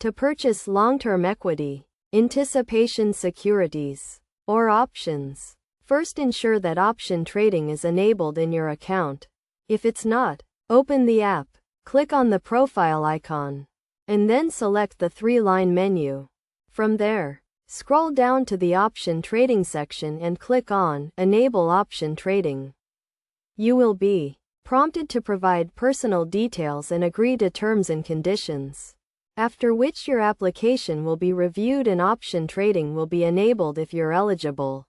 To purchase long-term equity, anticipation securities, or options, first ensure that option trading is enabled in your account. If it's not, open the app, click on the profile icon, and then select the three-line menu. From there, scroll down to the option trading section and click on Enable Option Trading. You will be prompted to provide personal details and agree to terms and conditions, after which your application will be reviewed and option trading will be enabled if you're eligible.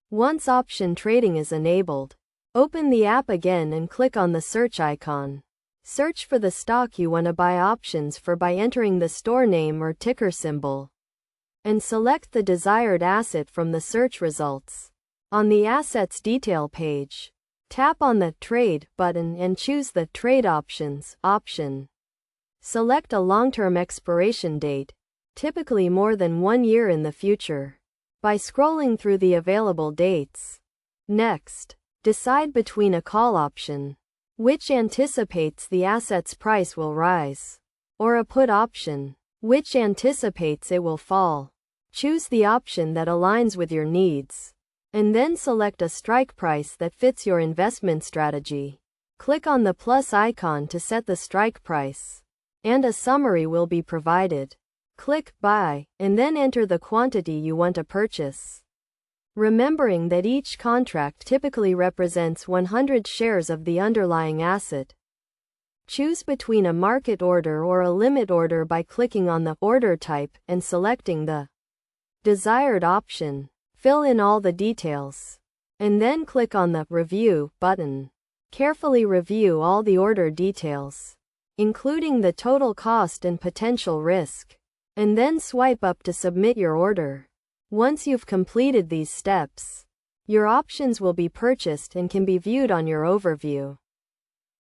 Once option trading is enabled, open the app again and click on the search icon. Search for the stock you want to buy options for by entering the store name or ticker symbol, and select the desired asset from the search results. On the Assets Detail page, tap on the Trade button and choose the Trade Options option. Select a long-term expiration date, typically more than 1 year in the future, by scrolling through the available dates. Next, decide between a call option, which anticipates the asset's price will rise, or a put option, which anticipates it will fall. Choose the option that aligns with your needs, and then select a strike price that fits your investment strategy. Click on the plus icon to set the strike price, and a summary will be provided. Click Buy, and then enter the quantity you want to purchase, remembering that each contract typically represents 100 shares of the underlying asset. Choose between a market order or a limit order by clicking on the order type and selecting the desired option. Fill in all the details, and then click on the Review button. Carefully review all the order details, including the total cost and potential risk, and then swipe up to submit your order. Once you've completed these steps, your options will be purchased and can be viewed on your overview.